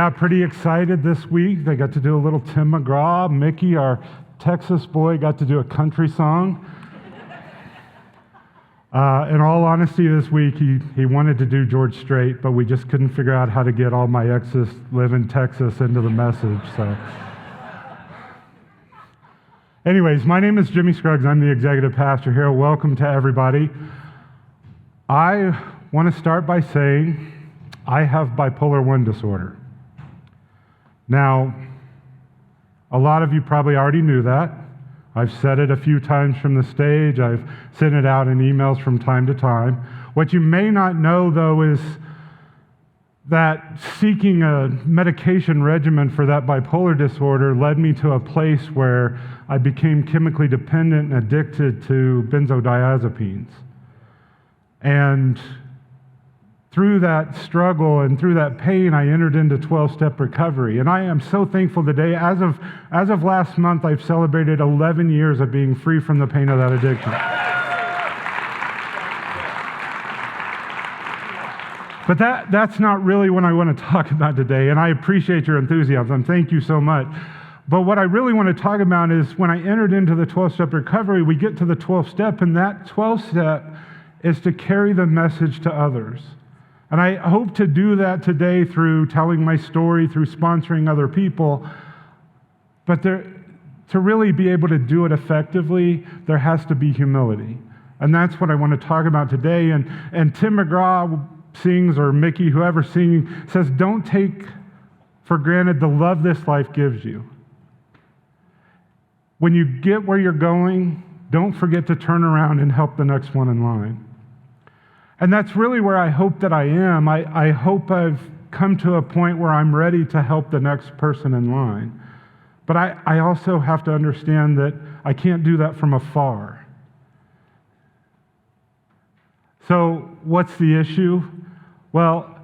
Yeah, pretty excited this week. They got to do a little Tim McGraw. Mickey, our Texas boy, got to do a country song. In all honesty, this week he wanted to do George Strait, but we just couldn't figure out how to get all my exes live in Texas into the message. So, anyways, my name is Jimmy Scruggs. I'm the executive pastor here. Welcome to everybody. I want to start by saying I have bipolar 1 disorder. Now, a lot of you probably already knew that. I've said it a few times from the stage. I've sent it out in emails from time to time. What you may not know, though, is that seeking a medication regimen for that bipolar disorder led me to a place where I became chemically dependent and addicted to benzodiazepines. And through that struggle and through that pain, I entered into 12-step recovery. And I am so thankful today. As of last month, I've celebrated 11 years of being free from the pain of that addiction. But that's not really what I want to talk about today. And I appreciate your enthusiasm. Thank you so much. But what I really want to talk about is when I entered into the 12-step recovery, we get to the 12th step, and that 12th step is to carry the message to others. And I hope to do that today through telling my story, through sponsoring other people. But to really be able to do it effectively, there has to be humility. And that's what I want to talk about today. And Tim McGraw sings, or Mickey, whoever singing, says, don't take for granted the love this life gives you. When you get where you're going, don't forget to turn around and help the next one in line. And that's really where I hope that I am. I hope I've come to a point where I'm ready to help the next person in line. But I also have to understand that I can't do that from afar. So what's the issue? Well,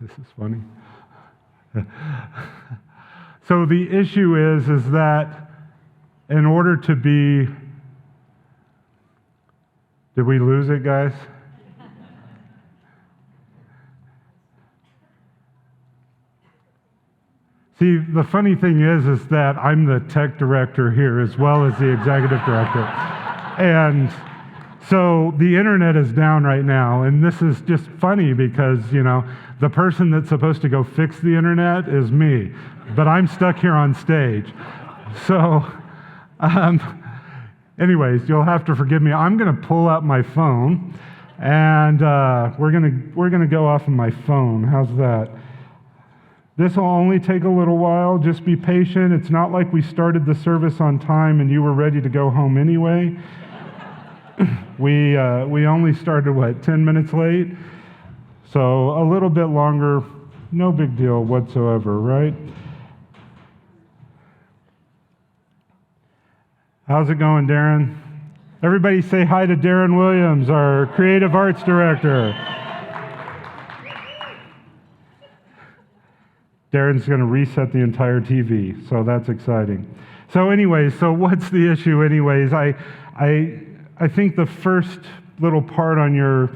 this is funny. So the issue is that in order to be, did we lose it, guys? See, the funny thing is that I'm the tech director here as well as the executive director. And so the internet is down right now, and this is just funny because, the person that's supposed to go fix the internet is me, but I'm stuck here on stage. So, anyways, you'll have to forgive me. I'm going to pull out my phone, and we're gonna go off of my phone. How's that? This will only take a little while. Just be patient. It's not like we started the service on time and you were ready to go home anyway. We only started, 10 minutes late? So a little bit longer, no big deal whatsoever, right? How's it going, Darren? Everybody say hi to Darren Williams, our creative arts director. Darren's going to reset the entire TV, so that's exciting. So anyways, so what's the issue anyways? I think the first little part on your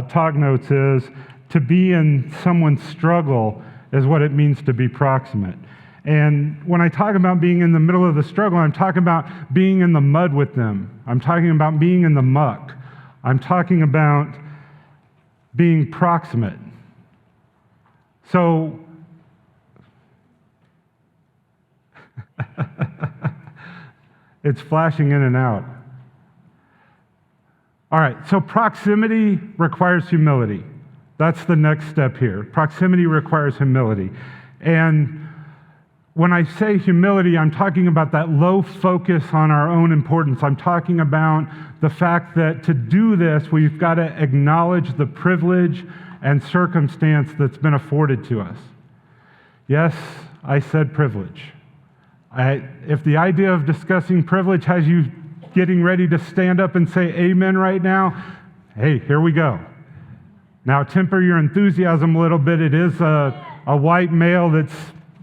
talk notes is to be in someone's struggle is what it means to be proximate. And when I talk about being in the middle of the struggle, I'm talking about being in the mud with them. I'm talking about being in the muck. I'm talking about being proximate. So, it's flashing in and out. All right, so proximity requires humility. That's the next step here. Proximity requires humility. And when I say humility, I'm talking about that low focus on our own importance. I'm talking about the fact that to do this, we've got to acknowledge the privilege and circumstance that's been afforded to us. Yes, I said privilege. If the idea of discussing privilege has you getting ready to stand up and say amen right now, hey, here we go. Now temper your enthusiasm a little bit. It is a white male that's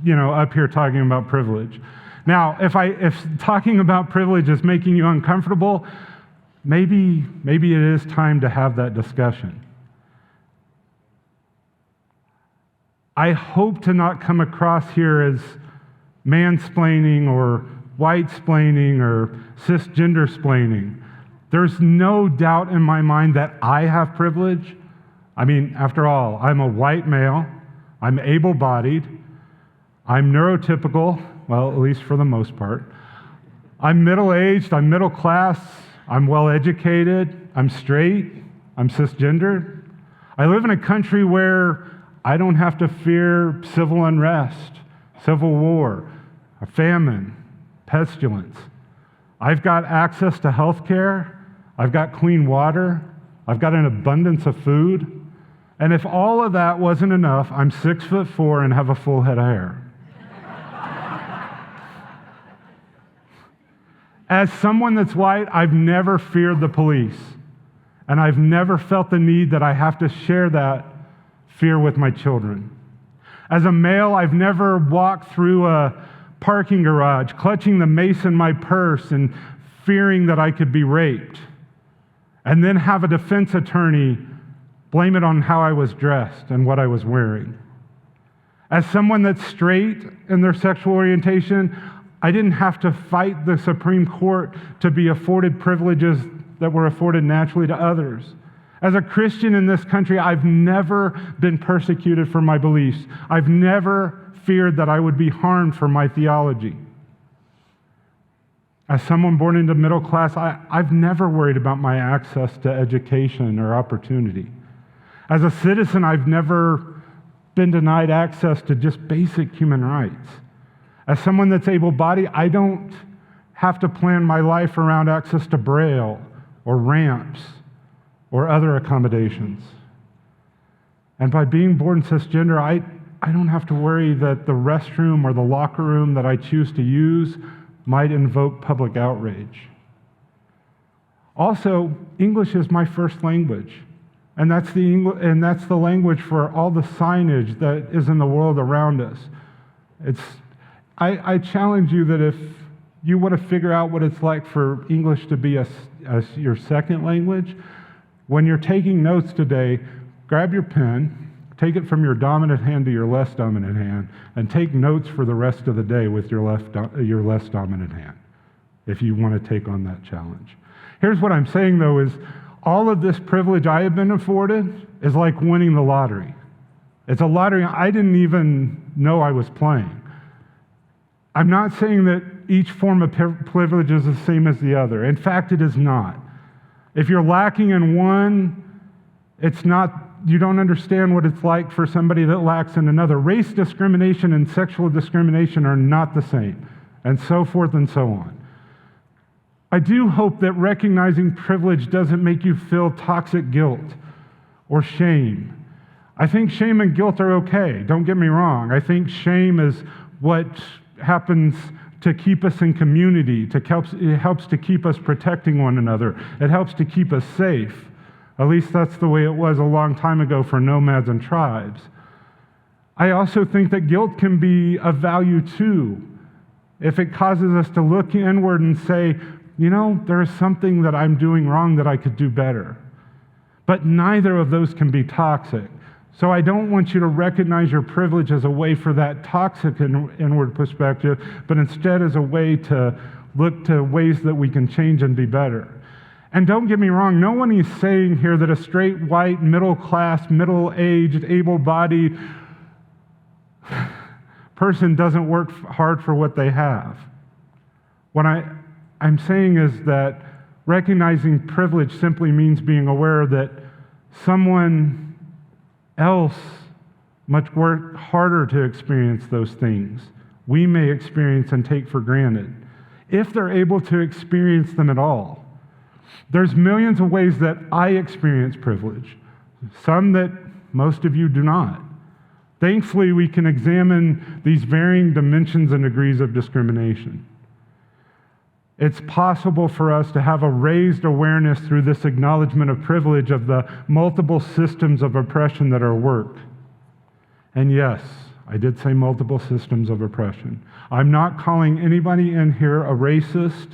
up here talking about privilege. Now, if talking about privilege is making you uncomfortable, maybe it is time to have that discussion. I hope to not come across here as mansplaining or white-splaining or cisgender-splaining. There's no doubt in my mind that I have privilege. I mean, after all, I'm a white male, I'm able-bodied, I'm neurotypical, well, at least for the most part. I'm middle-aged, I'm middle class, I'm well-educated, I'm straight, I'm cisgendered. I live in a country where I don't have to fear civil unrest, civil war, a famine, pestilence. I've got access to health care, I've got clean water, I've got an abundance of food. And if all of that wasn't enough, I'm 6'4" and have a full head of hair. As someone that's white, I've never feared the police. And I've never felt the need that I have to share that fear with my children. As a male, I've never walked through a parking garage clutching the mace in my purse and fearing that I could be raped, and then have a defense attorney blame it on how I was dressed and what I was wearing. As someone that's straight in their sexual orientation, I didn't have to fight the Supreme Court to be afforded privileges that were afforded naturally to others. As a Christian in this country, I've never been persecuted for my beliefs. I've never feared that I would be harmed for my theology. As someone born into middle class, I've never worried about my access to education or opportunity. As a citizen, I've never been denied access to just basic human rights. As someone that's able-bodied, I don't have to plan my life around access to Braille or ramps or other accommodations. And by being born cisgender, I don't have to worry that the restroom or the locker room that I choose to use might invoke public outrage. Also, English is my first language, and that's the language for all the signage that is in the world around us. I challenge you that if you want to figure out what it's like for English to be your second language, when you're taking notes today, grab your pen, take it from your dominant hand to your less dominant hand, and take notes for the rest of the day with your less dominant hand, if you want to take on that challenge. Here's what I'm saying, though, is all of this privilege I have been afforded is like winning the lottery. It's a lottery I didn't even know I was playing. I'm not saying that each form of privilege is the same as the other. In fact, it is not. If you're lacking in one, you don't understand what it's like for somebody that lacks in another. Race discrimination and sexual discrimination are not the same, and so forth and so on. I do hope that recognizing privilege doesn't make you feel toxic guilt or shame. I think shame and guilt are okay, don't get me wrong. I think shame is what happens to keep us in community, it helps to keep us protecting one another. It helps to keep us safe. At least that's the way it was a long time ago for nomads and tribes. I also think that guilt can be of value too, if it causes us to look inward and say, there is something that I'm doing wrong that I could do better. But neither of those can be toxic. So I don't want you to recognize your privilege as a way for that toxic inward perspective, but instead as a way to look to ways that we can change and be better. And don't get me wrong, no one is saying here that a straight, white, middle-class, middle-aged, able-bodied person doesn't work hard for what they have. What I'm saying is that recognizing privilege simply means being aware that someone else much work harder to experience those things we may experience and take for granted, if they're able to experience them at all. There's millions of ways that I experience privilege, some that most of you do not. Thankfully, we can examine these varying dimensions and degrees of discrimination. It's possible for us to have a raised awareness through this acknowledgement of privilege of the multiple systems of oppression that are at work. And yes, I did say multiple systems of oppression. I'm not calling anybody in here a racist,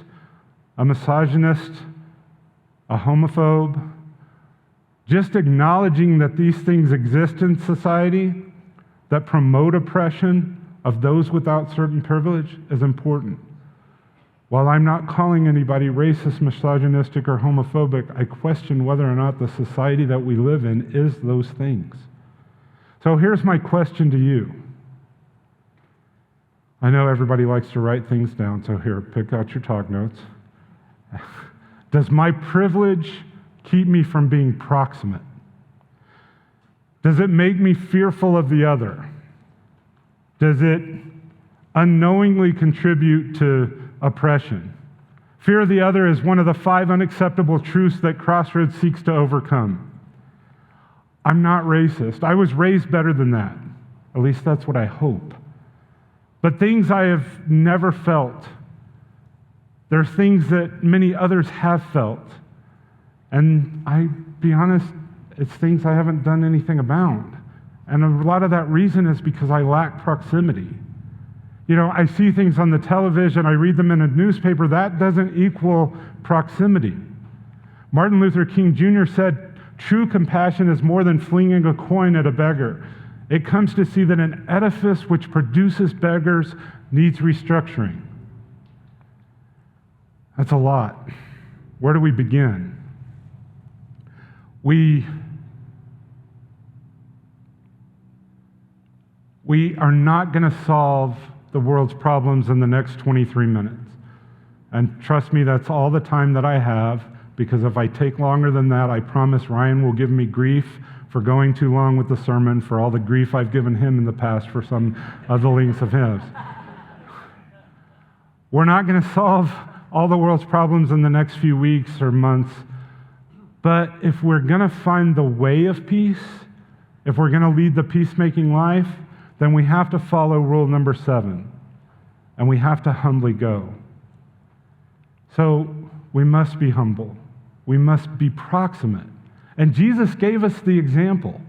a misogynist, a homophobe. Just acknowledging that these things exist in society that promote oppression of those without certain privilege is important. While I'm not calling anybody racist, misogynistic, or homophobic, I question whether or not the society that we live in is those things. So here's my question to you. I know everybody likes to write things down, so here, pick out your talk notes. Does my privilege keep me from being proximate? Does it make me fearful of the other? Does it unknowingly contribute to oppression? Fear of the other is one of the 5 unacceptable truths that Crossroads seeks to overcome. I'm not racist. I was raised better than that. At least that's what I hope. But things I have never felt. There are things that many others have felt. And I, be honest, it's things I haven't done anything about. And a lot of that reason is because I lack proximity. You know, I see things on the television, I read them in a newspaper. That doesn't equal proximity. Martin Luther King Jr. said, "True compassion is more than flinging a coin at a beggar. It comes to see that an edifice which produces beggars needs restructuring." That's a lot. Where do we begin? We are not going to solve the world's problems in the next 23 minutes. And trust me, that's all the time that I have, because if I take longer than that, I promise Ryan will give me grief for going too long with the sermon, for all the grief I've given him in the past for some of the links of his. We're not going to solve all the world's problems in the next few weeks or months, but if we're going to find the way of peace, if we're going to lead the peacemaking life, then we have to follow rule number 7, and we have to humbly go. So we must be humble. We must be proximate. And Jesus gave us the example.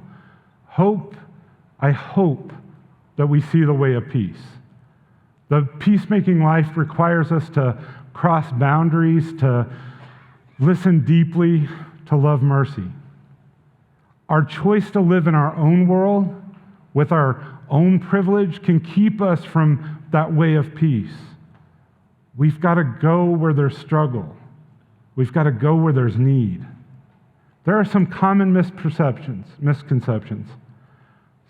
I hope that we see the way of peace. The peacemaking life requires us to cross boundaries, to listen deeply, to love mercy. Our choice to live in our own world with our own privilege can keep us from that way of peace. We've got to go where there's struggle. We've got to go where there's need. There are some common misconceptions.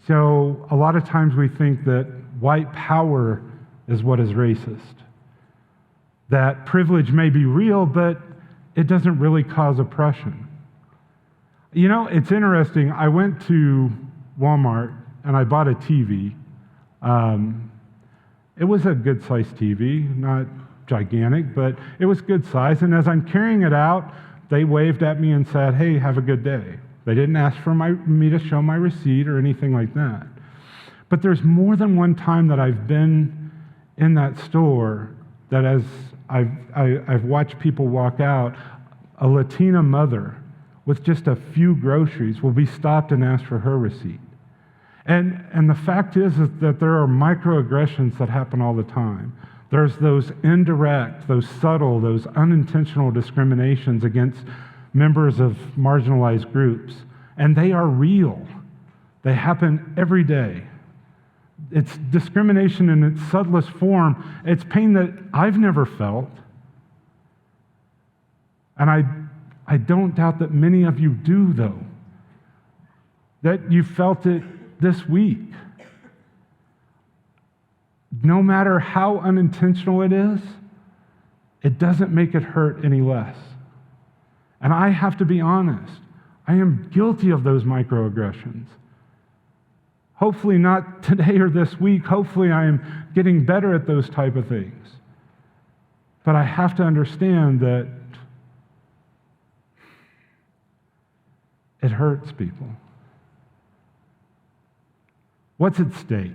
So a lot of times we think that white power is what is racist. That privilege may be real, but it doesn't really cause oppression. You know, it's interesting. I went to Walmart and I bought a TV. It was a good-sized TV, not gigantic, but it was good size. And as I'm carrying it out, they waved at me and said, "Hey, have a good day." They didn't ask for me to show my receipt or anything like that. But there's more than one time that I've been in that store that as I've watched people walk out, a Latina mother with just a few groceries will be stopped and asked for her receipt. And the fact is that there are microaggressions that happen all the time. There's those indirect, those subtle, those unintentional discriminations against members of marginalized groups. And they are real. They happen every day. It's discrimination in its subtlest form. It's pain that I've never felt. And I don't doubt that many of you do, though. That you felt it this week. No matter how unintentional it doesn't make it hurt any less. And I have to be honest, I am guilty of those microaggressions. Hopefully not today or this week. Hopefully I am getting better at those type of things. But I have to understand that it hurts people. What's at stake?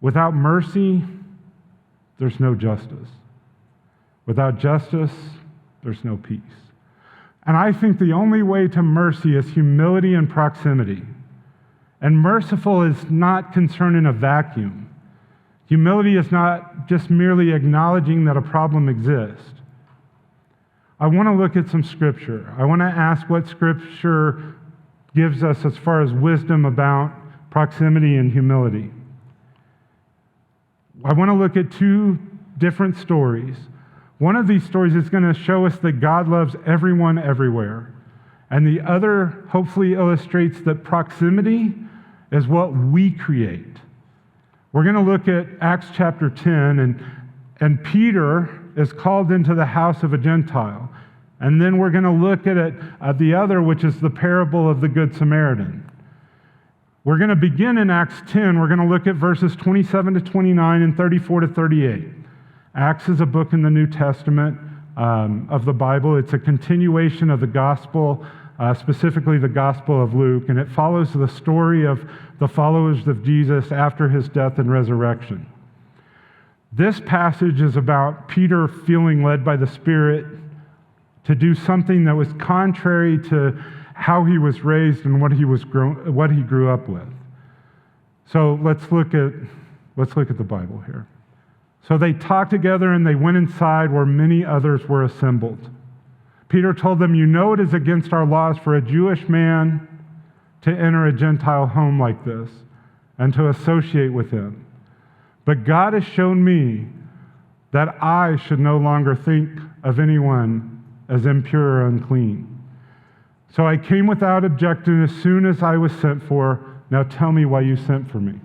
Without mercy, there's no justice. Without justice, there's no peace. And I think the only way to mercy is humility and proximity. And merciful is not concerned in a vacuum. Humility is not just merely acknowledging that a problem exists. I want to look at some scripture. I want to ask what scripture gives us as far as wisdom about proximity and humility. I want to look at two different stories. One of these stories is going to show us that God loves everyone everywhere. And the other hopefully illustrates that proximity is what we create. We're going to look at Acts chapter 10, and Peter is called into the house of a Gentile. And then we're going to look at the other, which is the parable of the Good Samaritan. We're going to begin in Acts 10. We're going to look at verses 27 to 29 and 34 to 38. Acts is a book in the New Testament of the Bible. It's a continuation of the gospel, specifically the Gospel of Luke, and it follows the story of the followers of Jesus after his death and resurrection. This passage is about Peter feeling led by the Spirit to do something that was contrary to how he was raised and what he grew up with. So let's look at the Bible here. So they talked together and they went inside where many others were assembled. Peter told them, "You know it is against our laws for a Jewish man to enter a Gentile home like this and to associate with him. But God has shown me that I should no longer think of anyone as impure or unclean. So I came without objection as soon as I was sent for. Now tell me why you sent for me."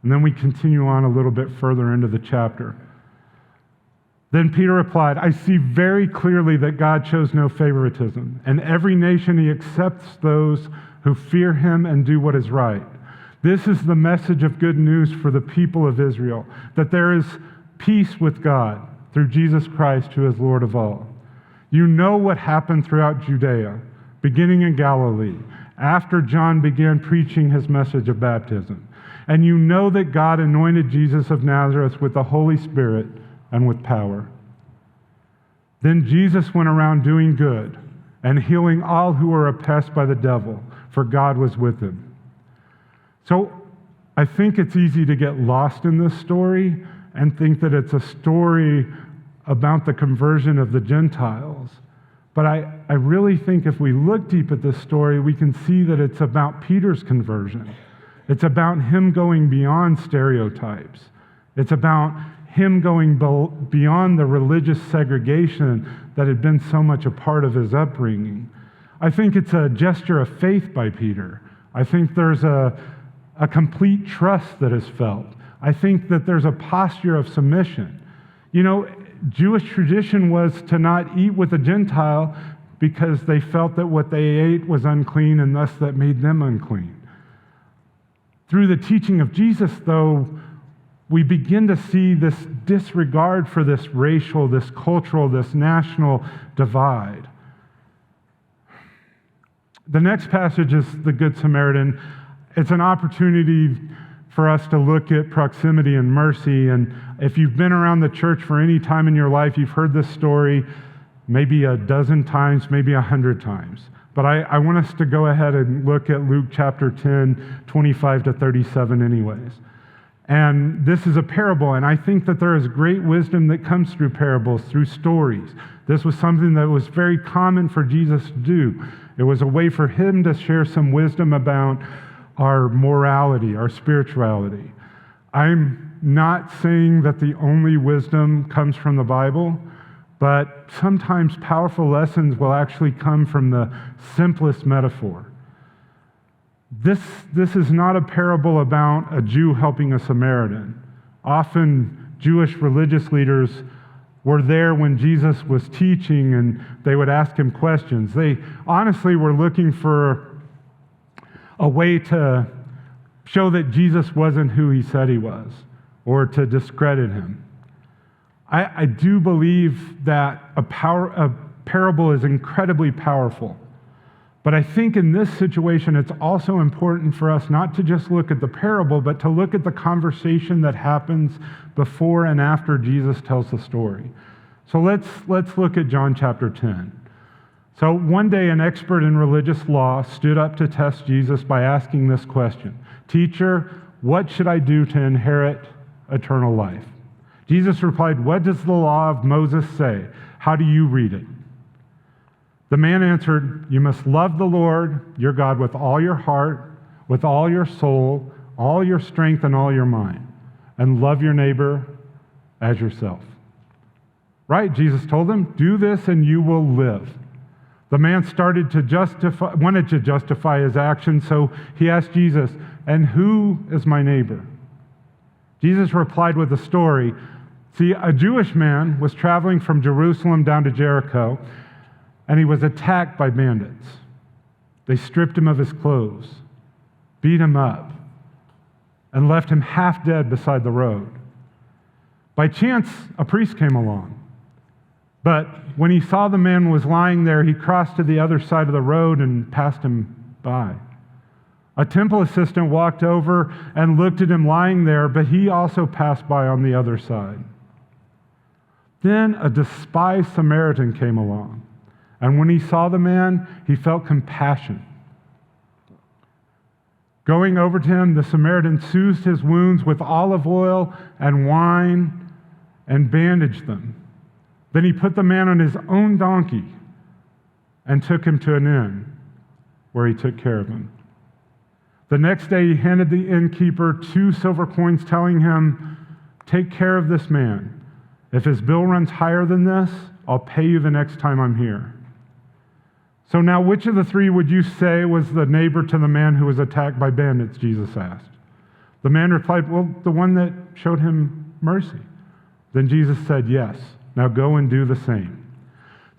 And then we continue on a little bit further into the chapter. Then Peter replied, "I see very clearly that God shows no favoritism. In every nation he accepts those who fear him and do what is right. This is the message of good news for the people of Israel, that there is peace with God through Jesus Christ, who is Lord of all. You know what happened throughout Judea, beginning in Galilee, after John began preaching his message of baptism. And you know that God anointed Jesus of Nazareth with the Holy Spirit and with power. Then Jesus went around doing good and healing all who were oppressed by the devil, for God was with him." So I think it's easy to get lost in this story and think that it's a story about the conversion of the Gentiles. But I really think if we look deep at this story, we can see that it's about Peter's conversion. It's about him going beyond stereotypes. It's about him going beyond the religious segregation that had been so much a part of his upbringing. I think it's a gesture of faith by Peter. I think there's a complete trust that is felt. I think that there's a posture of submission. You know, Jewish tradition was to not eat with a Gentile because they felt that what they ate was unclean and thus that made them unclean. Through the teaching of Jesus, though, we begin to see this disregard for this racial, this cultural, this national divide. The next passage is the Good Samaritan. It's an opportunity for us to look at proximity and mercy. And if you've been around the church for any time in your life, you've heard this story maybe a dozen times, maybe 100 times. But I want us to go ahead and look at Luke chapter 10, 25 to 37 anyways. And this is a parable, and I think that there is great wisdom that comes through parables, through stories. This was something that was very common for Jesus to do. It was a way for him to share some wisdom about our morality, our spirituality. I'm not saying that the only wisdom comes from the Bible, but sometimes powerful lessons will actually come from the simplest metaphor. This is not a parable about a Jew helping a Samaritan. Often Jewish religious leaders were there when Jesus was teaching and they would ask him questions. They honestly were looking for a way to show that Jesus wasn't who he said he was or to discredit him. I do believe that a parable is incredibly powerful. But I think in this situation, it's also important for us not to just look at the parable, but to look at the conversation that happens before and after Jesus tells the story. So let's look at John chapter 10. So one day, an expert in religious law stood up to test Jesus by asking this question: "Teacher, what should I do to inherit eternal life?" Jesus replied, "What does the law of Moses say? How do you read it?" The man answered, "You must love the Lord your God with all your heart, with all your soul, all your strength, and all your mind, and love your neighbor as yourself. Right? Jesus told him, do this and you will live. The man wanted to justify his actions, so he asked Jesus, and who is my neighbor? Jesus replied with a story. See, a Jewish man was traveling from Jerusalem down to Jericho, and he was attacked by bandits. They stripped him of his clothes, beat him up, and left him half dead beside the road. By chance, a priest came along. But when he saw the man was lying there, he crossed to the other side of the road and passed him by. A temple assistant walked over and looked at him lying there, but he also passed by on the other side. Then a despised Samaritan came along, and when he saw the man, he felt compassion. Going over to him, the Samaritan soothed his wounds with olive oil and wine and bandaged them. Then he put the man on his own donkey and took him to an inn where he took care of him. The next day he handed the innkeeper 2 silver coins, telling him, take care of this man. If his bill runs higher than this, I'll pay you the next time I'm here. So now which of the 3 would you say was the neighbor to the man who was attacked by bandits, Jesus asked. The man replied, well, the one that showed him mercy. Then Jesus said, yes. Now go and do the same.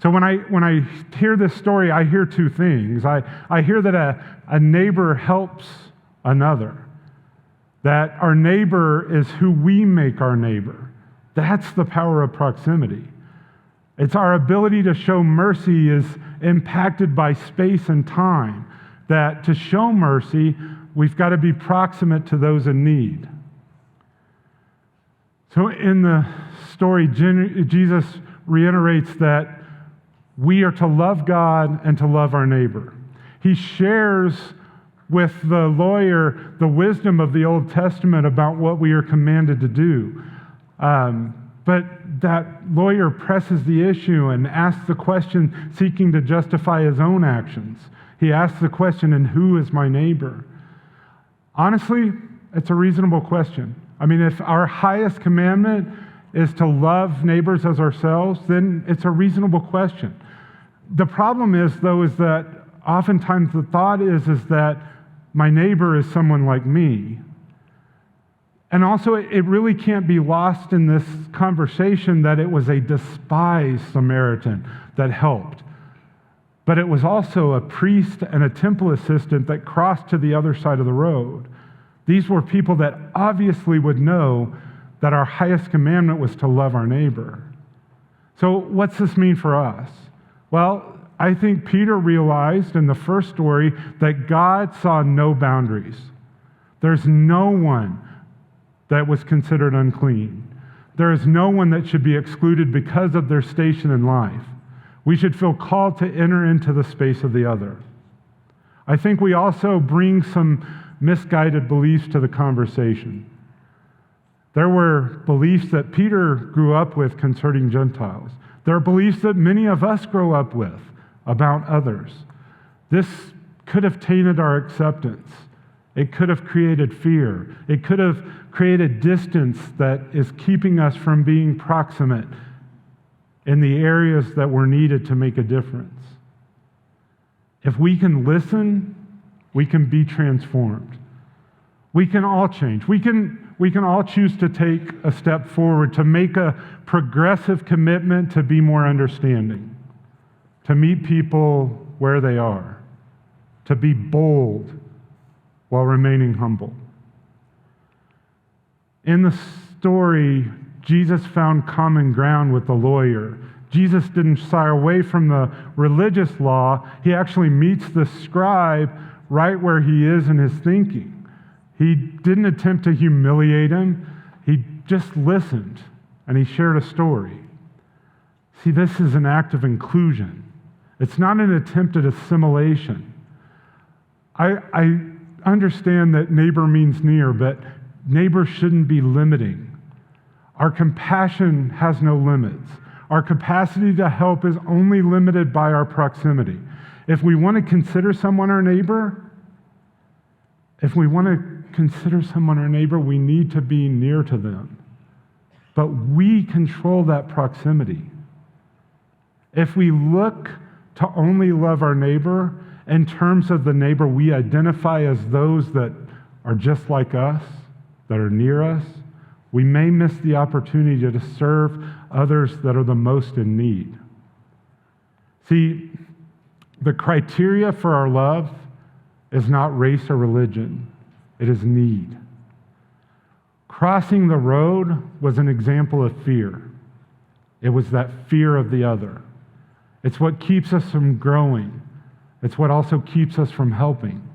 So when I hear this story, I hear 2 things. I hear that a neighbor helps another, that our neighbor is who we make our neighbor. That's the power of proximity. It's our ability to show mercy is impacted by space and time, that to show mercy, we've got to be proximate to those in need. So in the story, Jesus reiterates that we are to love God and to love our neighbor. He shares with the lawyer the wisdom of the Old Testament about what we are commanded to do. But that lawyer presses the issue and asks the question seeking to justify his own actions. He asks the question, and who is my neighbor? Honestly, it's a reasonable question. I mean, if our highest commandment is to love neighbors as ourselves, then it's a reasonable question. The problem is, though, is that oftentimes the thought is that my neighbor is someone like me. And also, it really can't be lost in this conversation that it was a despised Samaritan that helped. But it was also a priest and a temple assistant that crossed to the other side of the road. These were people that obviously would know that our highest commandment was to love our neighbor. So what's this mean for us? Well, I think Peter realized in the first story that God saw no boundaries. There's no one that was considered unclean. There is no one that should be excluded because of their station in life. We should feel called to enter into the space of the other. I think we also bring some misguided beliefs to the conversation. There were beliefs that Peter grew up with concerning Gentiles. There are beliefs that many of us grow up with about others. This could have tainted our acceptance. It could have created fear. It could have created distance that is keeping us from being proximate in the areas that were needed to make a difference. If we can listen, we can be transformed. We can all change. We can all choose to take a step forward, to make a progressive commitment to be more understanding, to meet people where they are, to be bold while remaining humble. In the story, Jesus found common ground with the lawyer. Jesus didn't shy away from the religious law. He actually meets the scribe right where he is in his thinking. He didn't attempt to humiliate him. He just listened, and he shared a story. See, this is an act of inclusion. It's not an attempt at assimilation. I understand that neighbor means near, but neighbor shouldn't be limiting. Our compassion has no limits. Our capacity to help is only limited by our proximity. If we want to consider someone our neighbor, If we want to consider someone our neighbor, we need to be near to them. But we control that proximity. If we look to only love our neighbor in terms of the neighbor we identify as those that are just like us, that are near us, we may miss the opportunity to serve others that are the most in need. See, the criteria for our love is not race or religion, it is need. Crossing the road was an example of fear. It was that fear of the other. It's what keeps us from growing. It's what also keeps us from helping.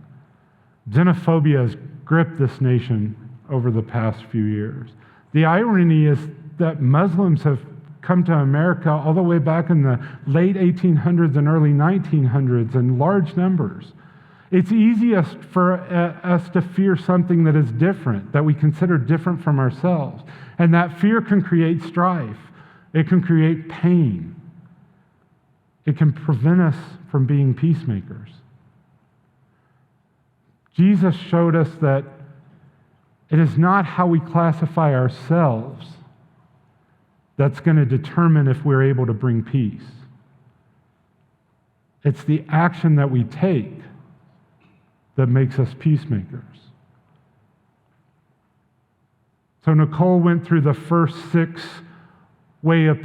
Xenophobia has gripped this nation over the past few years. The irony is that Muslims have come to America all the way back in the late 1800s and early 1900s in large numbers. It's easiest for us to fear something that is different, that we consider different from ourselves. And that fear can create strife. It can create pain. It can prevent us from being peacemakers. Jesus showed us that it is not how we classify ourselves that's going to determine if we're able to bring peace. It's the action that we take that makes us peacemakers. So Nicole went through the first 6 way of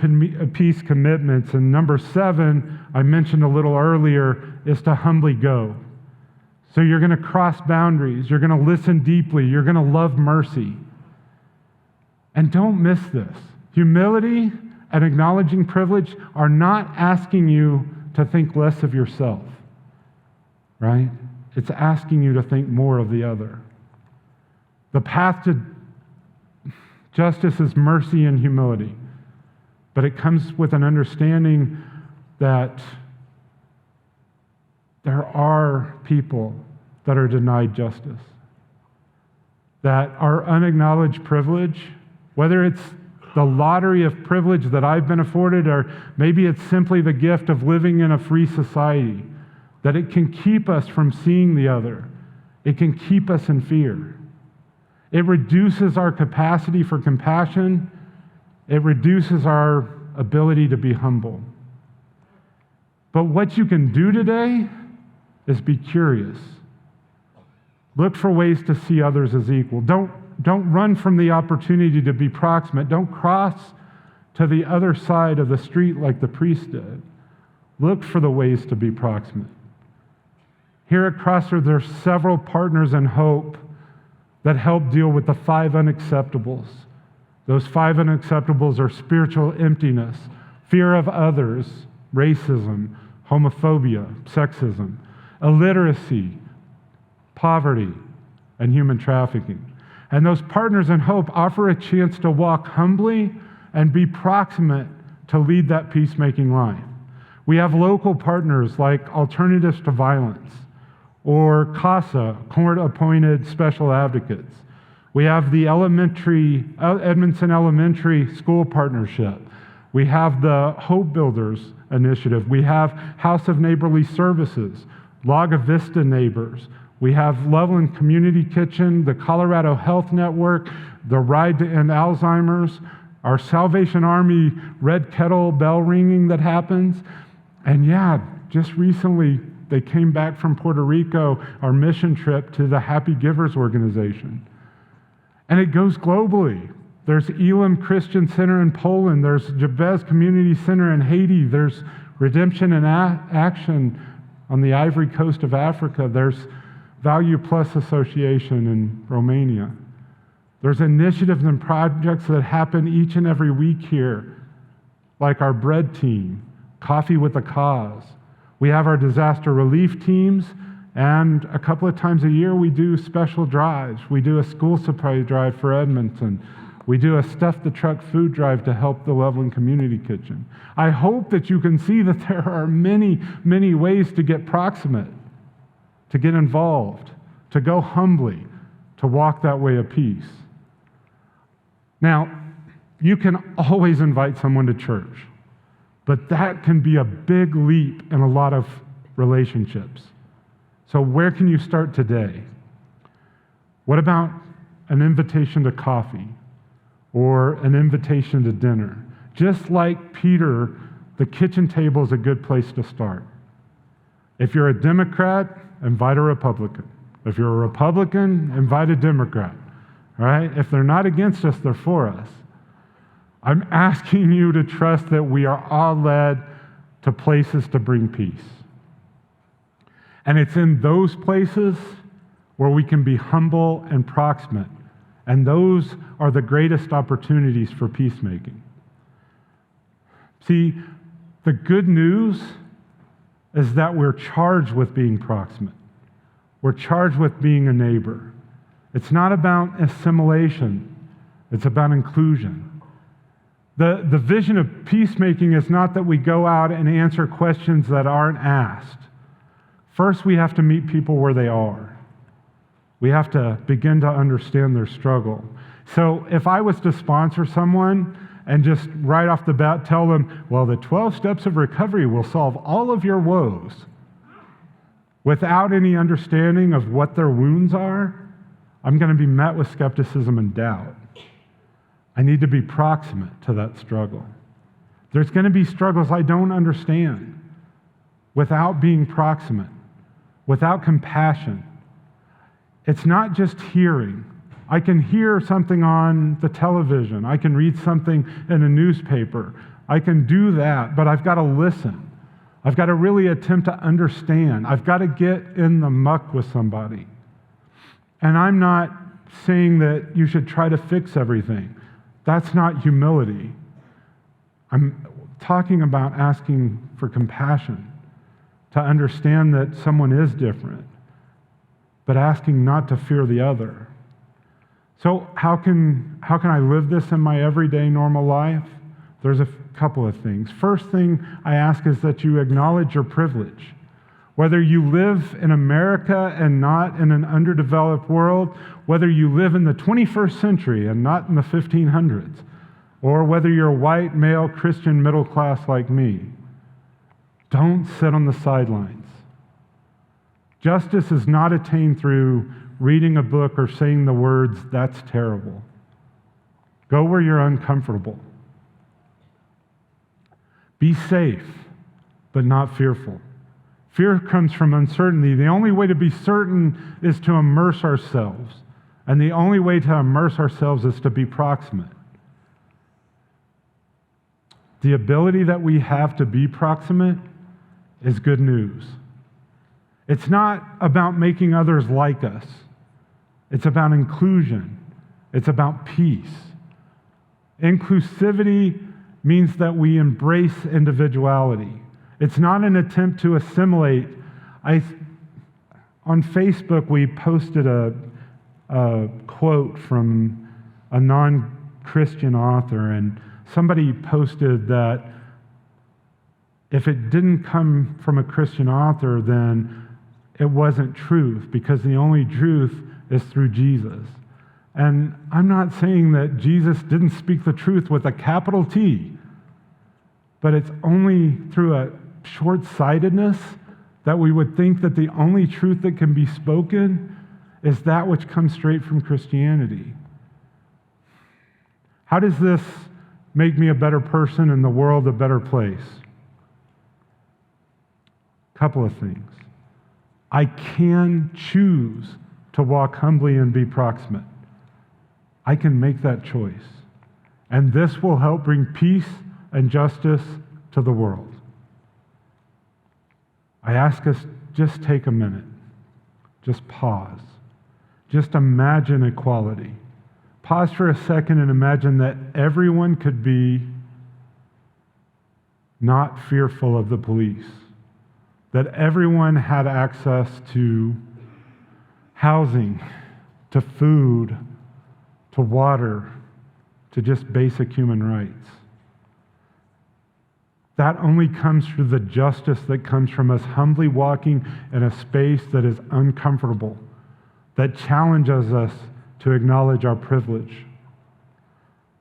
peace commitments, and number 7, I mentioned a little earlier, is to humbly go. So you're going to cross boundaries, you're going to listen deeply, you're going to love mercy. And don't miss this. Humility and acknowledging privilege are not asking you to think less of yourself, right? It's asking you to think more of the other. The path to justice is mercy and humility, but it comes with an understanding that there are people that are denied justice, that our unacknowledged privilege, whether it's the lottery of privilege that I've been afforded, or maybe it's simply the gift of living in a free society, that it can keep us from seeing the other. It can keep us in fear. It reduces our capacity for compassion. It reduces our ability to be humble. But what you can do today is be curious. Look for ways to see others as equal. Don't run from the opportunity to be proximate. Don't cross to the other side of the street like the priest did. Look for the ways to be proximate. Here at Crossroads, there are several partners in hope that help deal with the 5 unacceptables. Those 5 unacceptables are spiritual emptiness, fear of others, racism, homophobia, sexism, illiteracy, poverty, and human trafficking. And those partners in hope offer a chance to walk humbly and be proximate to lead that peacemaking life. We have local partners like Alternatives to Violence, or CASA, Court-Appointed Special Advocates. We have the Edmondson Elementary School Partnership. We have the Hope Builders Initiative. We have House of Neighborly Services, Laga Vista Neighbors. We have Loveland Community Kitchen, the Colorado Health Network, the Ride to End Alzheimer's, our Salvation Army Red Kettle bell ringing that happens. And yeah, just recently, they came back from Puerto Rico, our mission trip to the Happy Givers organization. And it goes globally. There's Elam Christian Center in Poland. There's Jabez Community Center in Haiti. There's Redemption and Action on the Ivory Coast of Africa. There's Value Plus Association in Romania. There's initiatives and projects that happen each and every week here, like our bread team, Coffee with a Cause. We have our disaster relief teams, and a couple of times a year we do special drives. We do a school supply drive for Edmonton. We do a Stuff the Truck food drive to help the Loveland Community Kitchen. I hope that you can see that there are many, many ways to get proximate, to get involved, to go humbly, to walk that way of peace. Now, you can always invite someone to church, but that can be a big leap in a lot of relationships. So where can you start today? What about an invitation to coffee or an invitation to dinner? Just like Peter, the kitchen table is a good place to start. If you're a Democrat, invite a Republican. If you're a Republican, invite a Democrat. All right? If they're not against us, they're for us. I'm asking you to trust that we are all led to places to bring peace. And it's in those places where we can be humble and proximate. And those are the greatest opportunities for peacemaking. See, the good news is that we're charged with being proximate. We're charged with being a neighbor. It's not about assimilation. It's about inclusion. The vision of peacemaking is not that we go out and answer questions that aren't asked. First, we have to meet people where they are. We have to begin to understand their struggle. So if I was to sponsor someone and just right off the bat tell them, well, the 12 steps of recovery will solve all of your woes, without any understanding of what their wounds are, I'm going to be met with skepticism and doubt. I need to be proximate to that struggle. There's going to be struggles I don't understand without being proximate, without compassion. It's not just hearing. I can hear something on the television. I can read something in a newspaper. I can do that, but I've got to listen. I've got to really attempt to understand. I've got to get in the muck with somebody. And I'm not saying that you should try to fix everything. That's not humility. I'm talking about asking for compassion, to understand that someone is different, but asking not to fear the other. So how can I live this in my everyday normal life? There's a couple of things. First thing I ask is that you acknowledge your privilege. Whether you live in America and not in an underdeveloped world, whether you live in the 21st century and not in the 1500s, or whether you're a white, male, Christian, middle class like me, don't sit on the sidelines. Justice is not attained through reading a book or saying the words, "That's terrible." Go where you're uncomfortable. Be safe, but not fearful. Fear comes from uncertainty. The only way to be certain is to immerse ourselves. And the only way to immerse ourselves is to be proximate. The ability that we have to be proximate is good news. It's not about making others like us. It's about inclusion. It's about peace. Inclusivity means that we embrace individuality. It's not an attempt to assimilate. On Facebook, we posted a quote from a non-Christian author, and somebody posted that if it didn't come from a Christian author, then it wasn't truth, because the only truth is through Jesus. And I'm not saying that Jesus didn't speak the truth with a capital T, but it's only through a short-sightedness that we would think that the only truth that can be spoken is that which comes straight from Christianity. How does this make me a better person and the world a better place? Couple of things. I can choose to walk humbly and be proximate. I can make that choice. And this will help bring peace and justice to the world. I ask us, just take a minute. Just pause. Just imagine equality. Pause for a second and imagine that everyone could be not fearful of the police. That everyone had access to housing, to food, to water, to just basic human rights. That only comes through the justice that comes from us humbly walking in a space that is uncomfortable, that challenges us to acknowledge our privilege.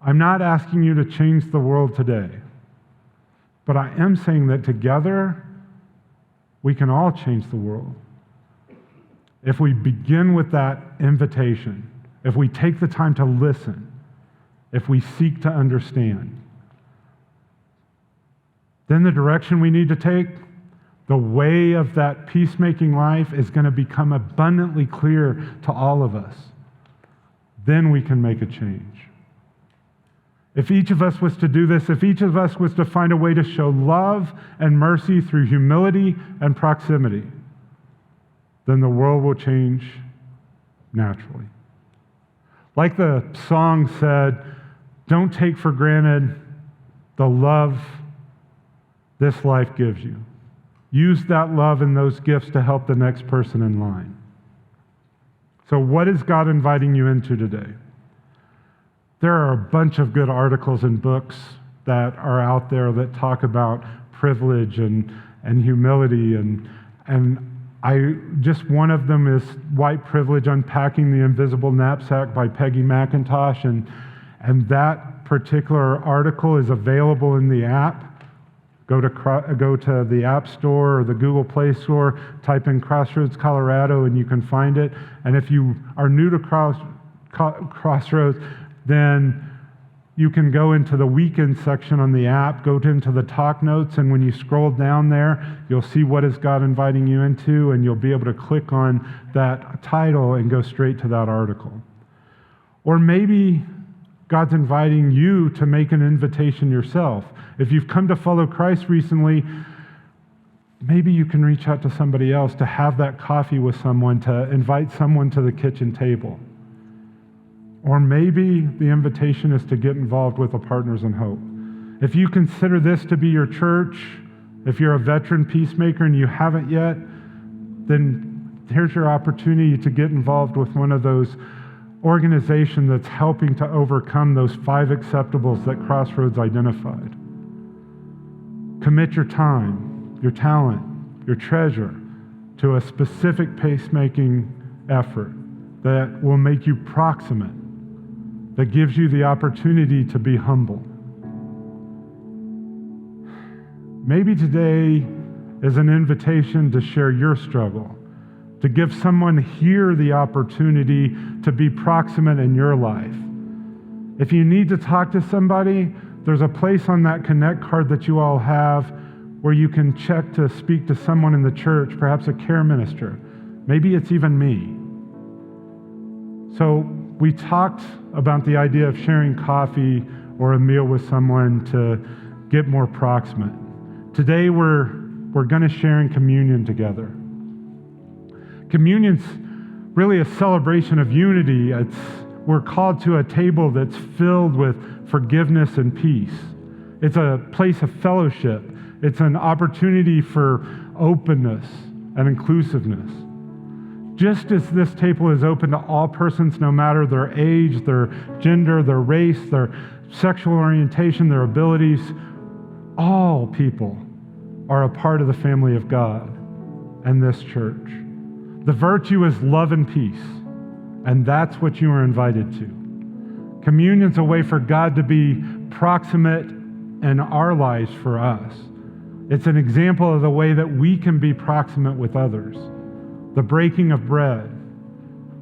I'm not asking you to change the world today, but I am saying that together we can all change the world. if we begin with that invitation, if we take the time to listen, if we seek to understand, then the direction we need to take, the way of that peacemaking life is going to become abundantly clear to all of us. Then we can make a change. If each of us was to do this, if each of us was to find a way to show love and mercy through humility and proximity, then the world will change naturally. Like the song said, don't take for granted the love this life gives you. Use that love and those gifts to help the next person in line. So what is God inviting you into today? There are a bunch of good articles and books that are out there that talk about privilege and humility, and one of them is White Privilege: Unpacking the Invisible Knapsack by Peggy McIntosh, and that particular article is available in the app. Go to the App Store or the Google Play Store, type in Crossroads, Colorado, and you can find it. And if you are new to Crossroads, then you can go into the weekend section on the app, go into the talk notes, and when you scroll down there, you'll see what is God inviting you into, and you'll be able to click on that title and go straight to that article. Or maybe God's inviting you to make an invitation yourself. If you've come to follow Christ recently, maybe you can reach out to somebody else, to have that coffee with someone, to invite someone to the kitchen table. Or maybe the invitation is to get involved with the Partners in Hope. If you consider this to be your church, if you're a veteran peacemaker and you haven't yet, then here's your opportunity to get involved with one of those organizations that's helping to overcome those 5 acceptables that Crossroads identified. Commit your time, your talent, your treasure to a specific peacemaking effort that will make you proximate, that gives you the opportunity to be humble. Maybe today is an invitation to share your struggle, to give someone here the opportunity to be proximate in your life. If you need to talk to somebody, there's a place on that Connect card that you all have where you can check to speak to someone in the church, perhaps a care minister. Maybe it's even me. So we talked about the idea of sharing coffee or a meal with someone to get more proximate. Today we're going to share in communion together. Communion's really a celebration of unity. We're called to a table that's filled with forgiveness and peace. It's a place of fellowship. It's an opportunity for openness and inclusiveness. Just as this table is open to all persons, no matter their age, their gender, their race, their sexual orientation, their abilities, all people are a part of the family of God and this church. The virtue is love and peace, and that's what you are invited to. Communion's a way for God to be proximate in our lives for us. It's an example of the way that we can be proximate with others. The breaking of bread,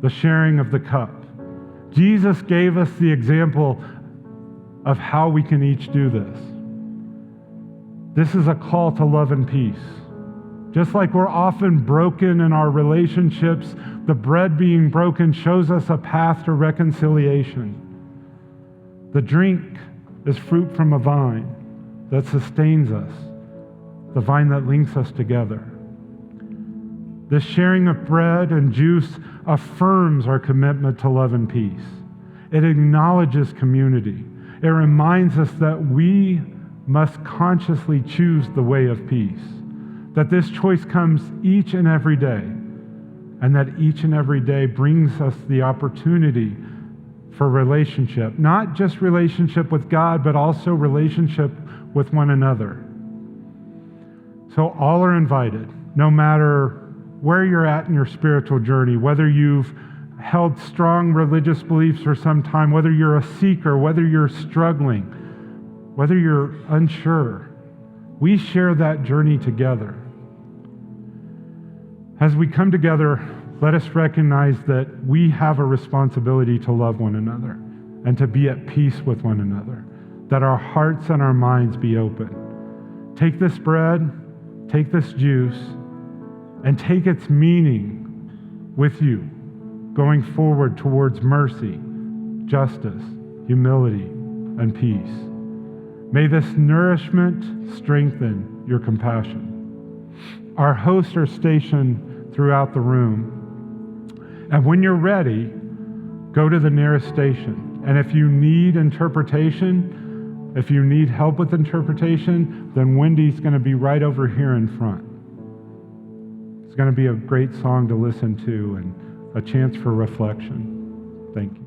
the sharing of the cup. Jesus gave us the example of how we can each do this. This is a call to love and peace. Just like we're often broken in our relationships, the bread being broken shows us a path to reconciliation. The drink is fruit from a vine that sustains us, the vine that links us together. The sharing of bread and juice affirms our commitment to love and peace. It acknowledges community. It reminds us that we must consciously choose the way of peace, that this choice comes each and every day, and that each and every day brings us the opportunity for relationship, not just relationship with God, but also relationship with one another. So all are invited, no matter where you're at in your spiritual journey, whether you've held strong religious beliefs for some time, whether you're a seeker, whether you're struggling, whether you're unsure. We share that journey together. As we come together, let us recognize that we have a responsibility to love one another and to be at peace with one another, that our hearts and our minds be open. Take this bread, take this juice, and take its meaning with you, going forward towards mercy, justice, humility, and peace. May this nourishment strengthen your compassion. Our hosts are stationed throughout the room. And when you're ready, go to the nearest station. And if you need interpretation, if you need help with interpretation, then Wendy's going to be right over here in front. It's going to be a great song to listen to and a chance for reflection. Thank you.